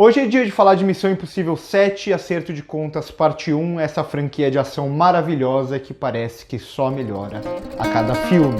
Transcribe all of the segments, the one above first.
Hoje é dia de falar de Missão Impossível 7, Acerto de Contas, parte 1, essa franquia de ação maravilhosa que parece que só melhora a cada filme.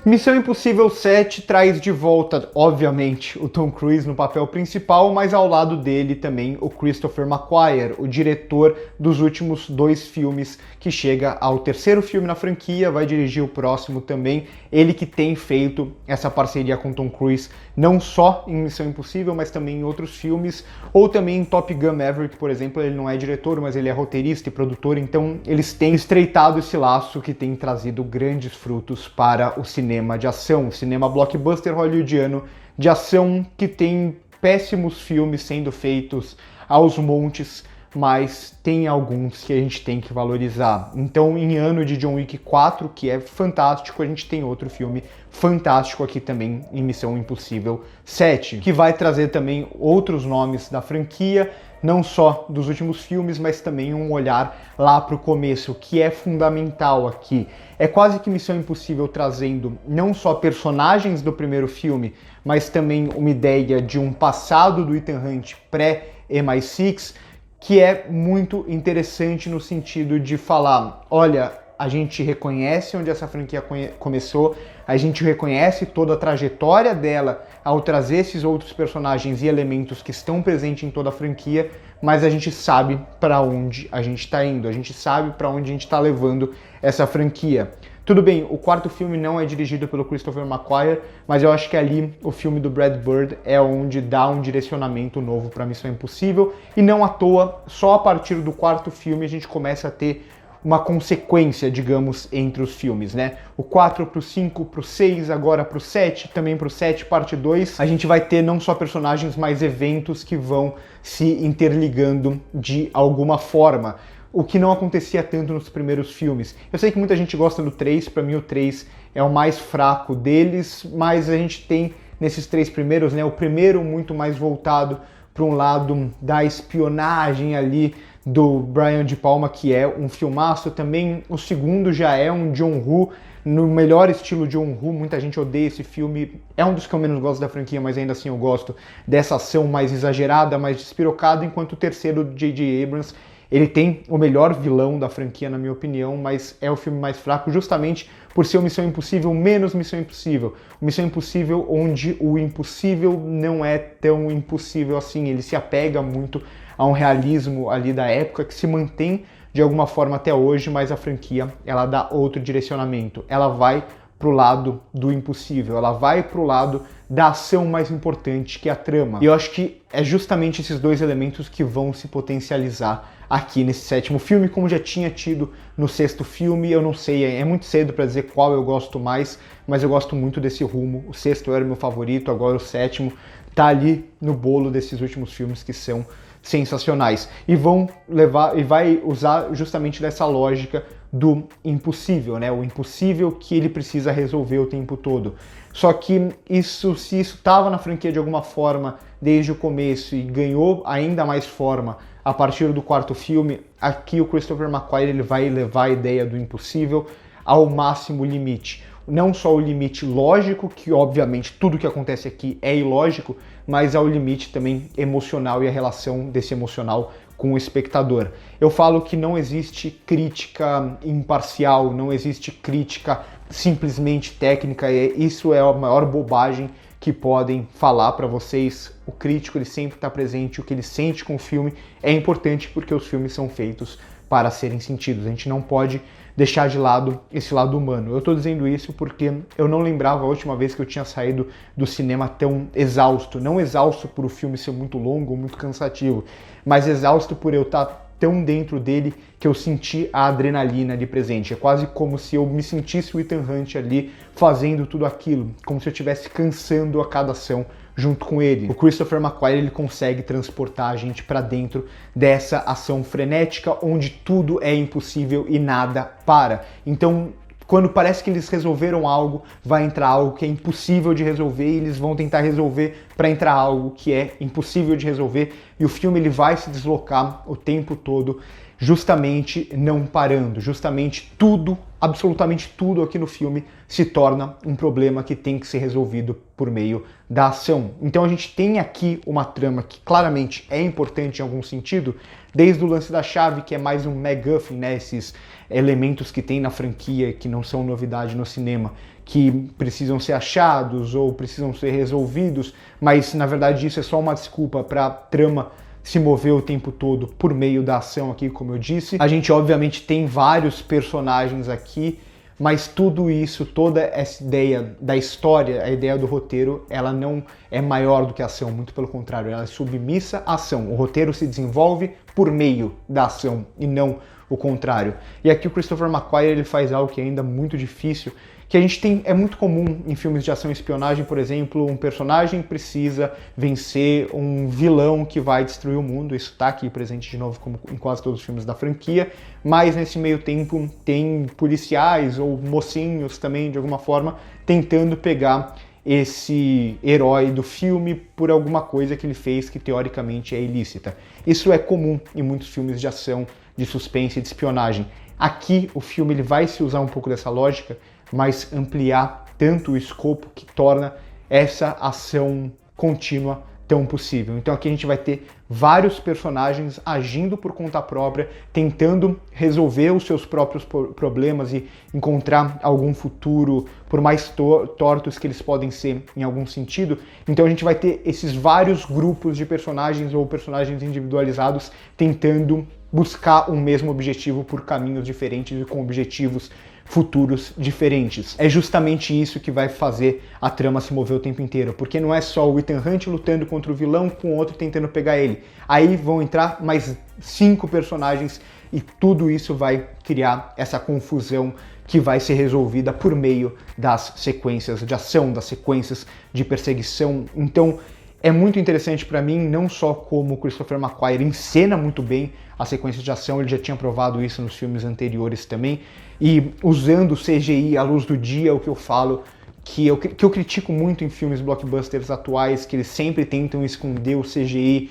Missão Impossível 7 traz de volta, obviamente, o Tom Cruise no papel principal, mas ao lado dele também o Christopher McQuarrie, o diretor dos últimos 2 filmes, que chega ao 3º filme na franquia, vai dirigir o próximo também. Ele que tem feito essa parceria com Tom Cruise, não só em Missão Impossível, mas também em outros filmes, ou também em Top Gun Maverick, por exemplo. Ele não é diretor, mas ele é roteirista e produtor, então eles têm estreitado esse laço que tem trazido grandes frutos para o cinema de ação, cinema blockbuster hollywoodiano de ação, que tem péssimos filmes sendo feitos aos montes, mas tem alguns que a gente tem que valorizar. Então, em ano de John Wick 4, que é fantástico, a gente tem outro filme fantástico aqui também em Missão Impossível 7, que vai trazer também outros nomes da franquia, não só dos últimos filmes, mas também um olhar lá para o começo, que é fundamental aqui. É quase que Missão Impossível trazendo não só personagens do primeiro filme, mas também uma ideia de um passado do Ethan Hunt pré-MI6, que é muito interessante no sentido de falar, olha, a gente reconhece onde essa franquia começou, a gente reconhece toda a trajetória dela ao trazer esses outros personagens e elementos que estão presentes em toda a franquia, mas a gente sabe para onde a gente está indo, a gente sabe para onde a gente está levando essa franquia. Tudo bem, o 4º filme não é dirigido pelo Christopher McQuarrie, mas eu acho que ali o filme do Brad Bird é onde dá um direcionamento novo para Missão Impossível, e não à toa, só a partir do 4º filme a gente começa a ter uma consequência, digamos, entre os filmes, né? O 4 pro 5, pro 6, agora pro 7, também pro 7, parte 2, a gente vai ter não só personagens, mas eventos que vão se interligando de alguma forma, o que não acontecia tanto nos primeiros filmes. Eu sei que muita gente gosta do 3, pra mim o 3 é o mais fraco deles, mas a gente tem nesses 3 primeiros, né, o primeiro muito mais voltado para um lado da espionagem ali do Brian De Palma, que é um filmaço também. O segundo já é um John Woo, no melhor estilo John Woo. Muita gente odeia esse filme, é um dos que eu menos gosto da franquia, mas ainda assim eu gosto dessa ação mais exagerada, mais despirocada, enquanto o terceiro, J.J. Abrams, ele tem o melhor vilão da franquia, na minha opinião, mas é o filme mais fraco justamente por ser o Missão Impossível menos Missão Impossível. O Missão Impossível onde o impossível não é tão impossível assim, ele se apega muito a um realismo ali da época que se mantém de alguma forma até hoje, mas a franquia ela dá outro direcionamento, ela vai pro lado do impossível, ela vai pro lado da ação mais importante, que é a trama. E eu acho que é justamente esses 2 elementos que vão se potencializar aqui nesse 7º filme, como já tinha tido no 6º filme. Eu não sei, é muito cedo para dizer qual eu gosto mais, mas eu gosto muito desse rumo. O 6º era o meu favorito, agora o 7º tá ali no bolo desses últimos filmes que são sensacionais. E vão levar, e vai usar justamente dessa lógica do impossível, né? O impossível que ele precisa resolver o tempo todo. Só que se isso estava na franquia de alguma forma desde o começo e ganhou ainda mais forma a partir do 4º filme, aqui o Christopher McQuarrie ele vai levar a ideia do impossível ao máximo limite. Não só o limite lógico, que obviamente tudo que acontece aqui é ilógico, mas ao limite também emocional e a relação desse emocional com o espectador. Eu falo que não existe crítica imparcial, não existe crítica simplesmente técnica, e isso é a maior bobagem que podem falar para vocês. O crítico ele sempre está presente, o que ele sente com o filme é importante porque os filmes são feitos para serem sentidos. A gente não pode deixar de lado esse lado humano. Eu estou dizendo isso porque eu não lembrava a última vez que eu tinha saído do cinema tão exausto. Não exausto por o filme ser muito longo ou muito cansativo, mas exausto por eu estar tão dentro dele que eu senti a adrenalina ali presente. É quase como se eu me sentisse o Ethan Hunt ali fazendo tudo aquilo, como se eu estivesse cansando a cada ação junto com ele. O Christopher McQuarrie ele consegue transportar a gente para dentro dessa ação frenética onde tudo é impossível e nada para. Então, quando parece que eles resolveram algo, vai entrar algo que é impossível de resolver e eles vão tentar resolver para entrar algo que é impossível de resolver, e o filme ele vai se deslocar o tempo todo justamente não parando, justamente tudo, absolutamente tudo aqui no filme se torna um problema que tem que ser resolvido por meio da ação. Então a gente tem aqui uma trama que claramente é importante em algum sentido, desde o lance da chave, que é mais um MacGuffin, né, esses elementos que tem na franquia que não são novidade no cinema, que precisam ser achados ou precisam ser resolvidos, mas na verdade isso é só uma desculpa para a trama se mover o tempo todo por meio da ação aqui, como eu disse. A gente obviamente tem vários personagens aqui, mas tudo isso, toda essa ideia da história, a ideia do roteiro, ela não é maior do que a ação, muito pelo contrário, ela é submissa à ação. O roteiro se desenvolve por meio da ação e não o contrário. E aqui o Christopher McQuarrie ele faz algo que é ainda muito difícil, que a gente tem, é muito comum em filmes de ação e espionagem, por exemplo, um personagem precisa vencer um vilão que vai destruir o mundo, isso tá aqui presente de novo como em quase todos os filmes da franquia, mas nesse meio tempo tem policiais ou mocinhos também, de alguma forma, tentando pegar esse herói do filme por alguma coisa que ele fez que teoricamente é ilícita. Isso é comum em muitos filmes de ação, de suspense e de espionagem. Aqui o filme ele vai se usar um pouco dessa lógica, mas ampliar tanto o escopo que torna essa ação contínua tão possível. Então aqui a gente vai ter vários personagens agindo por conta própria, tentando resolver os seus próprios problemas e encontrar algum futuro, por mais tortos que eles podem ser em algum sentido. Então a gente vai ter esses vários grupos de personagens ou personagens individualizados tentando buscar um mesmo objetivo por caminhos diferentes e com objetivos futuros diferentes. É justamente isso que vai fazer a trama se mover o tempo inteiro, porque não é só o Ethan Hunt lutando contra o vilão com o outro tentando pegar ele. Aí vão entrar mais 5 personagens e tudo isso vai criar essa confusão que vai ser resolvida por meio das sequências de ação, das sequências de perseguição. Então é muito interessante para mim, não só como o Christopher McQuarrie encena muito bem a sequência de ação, ele já tinha provado isso nos filmes anteriores também, e usando o CGI à luz do dia, o que eu falo, que eu critico muito em filmes blockbusters atuais, que eles sempre tentam esconder o CGI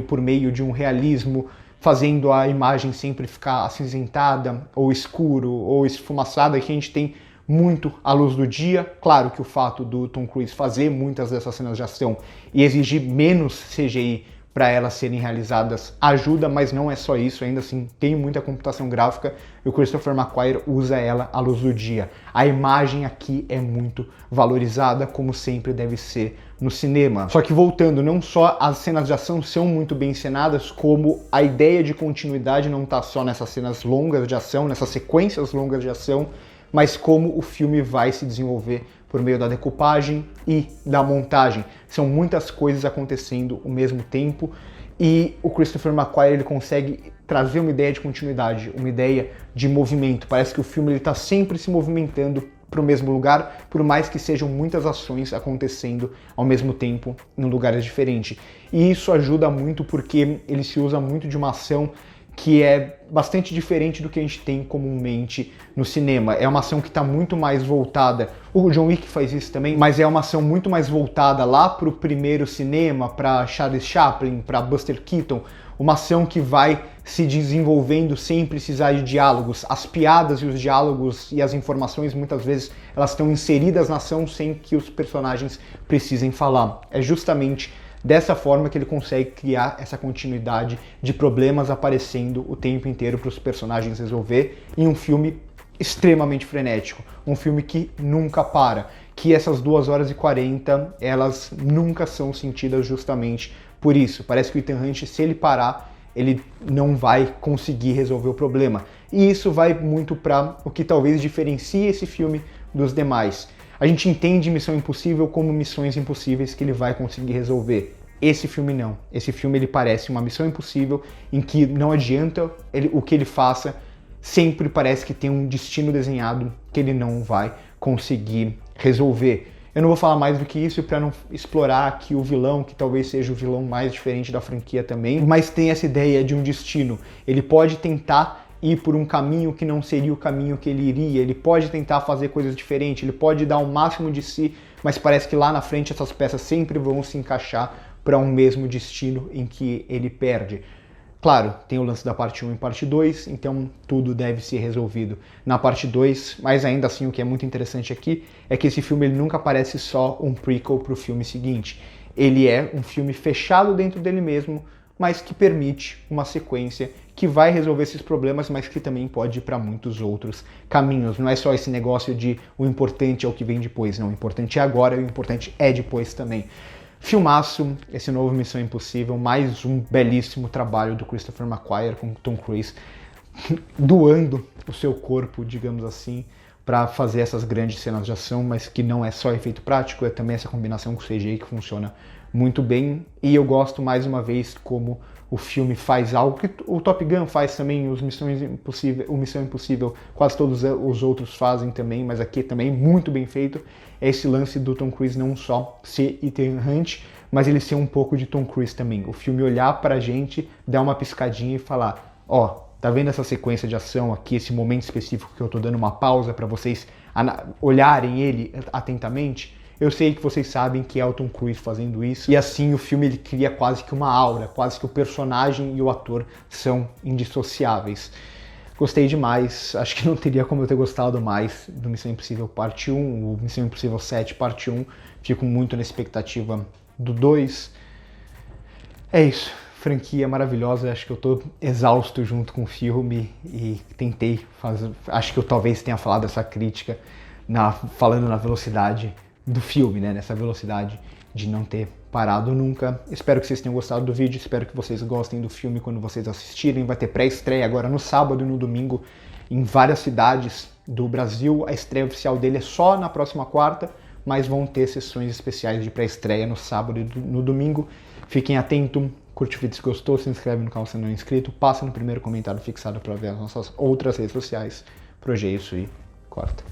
por meio de um realismo, fazendo a imagem sempre ficar acinzentada, ou escuro, ou esfumaçada, que a gente tem muito à luz do dia. Claro que o fato do Tom Cruise fazer muitas dessas cenas de ação e exigir menos CGI para elas serem realizadas ajuda, mas não é só isso, ainda assim tem muita computação gráfica e o Christopher McQuarrie usa ela à luz do dia. A imagem aqui é muito valorizada, como sempre deve ser no cinema. Só que voltando, não só as cenas de ação são muito bem encenadas, como a ideia de continuidade não está só nessas cenas longas de ação, nessas sequências longas de ação, mas como o filme vai se desenvolver por meio da decupagem e da montagem. São muitas coisas acontecendo ao mesmo tempo e o Christopher McQuarrie ele consegue trazer uma ideia de continuidade, uma ideia de movimento. Parece que o filme está sempre se movimentando para o mesmo lugar, por mais que sejam muitas ações acontecendo ao mesmo tempo em lugares diferentes. E isso ajuda muito porque ele se usa muito de uma ação que é bastante diferente do que a gente tem comumente no cinema. É uma ação que está muito mais voltada, o John Wick faz isso também, mas é uma ação muito mais voltada lá para o primeiro cinema, para Charles Chaplin, para Buster Keaton, uma ação que vai se desenvolvendo sem precisar de diálogos. As piadas e os diálogos e as informações, muitas vezes, elas estão inseridas na ação sem que os personagens precisem falar. É justamente dessa forma que ele consegue criar essa continuidade de problemas aparecendo o tempo inteiro para os personagens resolver em um filme extremamente frenético, um filme que nunca para, que essas 2h40 elas nunca são sentidas justamente por isso. Parece que o Ethan Hunt, se ele parar, ele não vai conseguir resolver o problema. E isso vai muito para o que talvez diferencie esse filme dos demais. A gente entende Missão Impossível como missões impossíveis que ele vai conseguir resolver. Esse filme não. Esse filme ele parece uma missão impossível em que não adianta o que ele faça, sempre parece que tem um destino desenhado que ele não vai conseguir resolver. Eu não vou falar mais do que isso para não explorar aqui o vilão, que talvez seja o vilão mais diferente da franquia também, mas tem essa ideia de um destino. Ele pode tentar ir por um caminho que não seria o caminho que ele iria, ele pode tentar fazer coisas diferentes, ele pode dar o máximo de si, mas parece que lá na frente essas peças sempre vão se encaixar para um mesmo destino em que ele perde. Claro, tem o lance da parte 1 e parte 2, então tudo deve ser resolvido na parte 2, mas ainda assim o que é muito interessante aqui é que esse filme ele nunca parece só um prequel para o filme seguinte. Ele é um filme fechado dentro dele mesmo, mas que permite uma sequência que vai resolver esses problemas, mas que também pode ir para muitos outros caminhos. Não é só esse negócio de o importante é o que vem depois, não. O importante é agora e o importante é depois também. Filmaço, esse novo Missão Impossível, mais um belíssimo trabalho do Christopher McQuarrie com Tom Cruise, doando o seu corpo, digamos assim, para fazer essas grandes cenas de ação, mas que não é só efeito prático, é também essa combinação com o CGI que funciona muito bem. E eu gosto mais uma vez como o filme faz algo que o Top Gun faz também, o Missão Impossível, quase todos os outros fazem também, mas aqui também muito bem feito. É esse lance do Tom Cruise não só ser Ethan Hunt, mas ele ser um pouco de Tom Cruise também. O filme olhar pra gente, dar uma piscadinha e falar, ó, tá vendo essa sequência de ação aqui, esse momento específico que eu tô dando uma pausa para vocês olharem ele atentamente? Eu sei que vocês sabem que é o Tom Cruise fazendo isso, e assim o filme ele cria quase que uma aura, quase que o personagem e o ator são indissociáveis. Gostei demais, acho que não teria como eu ter gostado mais do Missão Impossível Parte 1, o Missão Impossível 7 Parte 1, fico muito na expectativa do 2. É isso, franquia maravilhosa, acho que eu tô exausto junto com o filme e tentei fazer, acho que eu talvez tenha falado essa crítica falando na velocidade do filme, né, nessa velocidade de não ter parado nunca. Espero que vocês tenham gostado do vídeo, espero que vocês gostem do filme quando vocês assistirem. Vai ter pré-estreia agora no sábado e no domingo em várias cidades do Brasil. A estreia oficial dele é só na próxima quarta, mas vão ter sessões especiais de pré-estreia no sábado e no domingo. Fiquem atentos, curte o vídeo se gostou, se inscreve no canal se não é inscrito, passa no primeiro comentário fixado para ver as nossas outras redes sociais. Por hoje é isso e corta.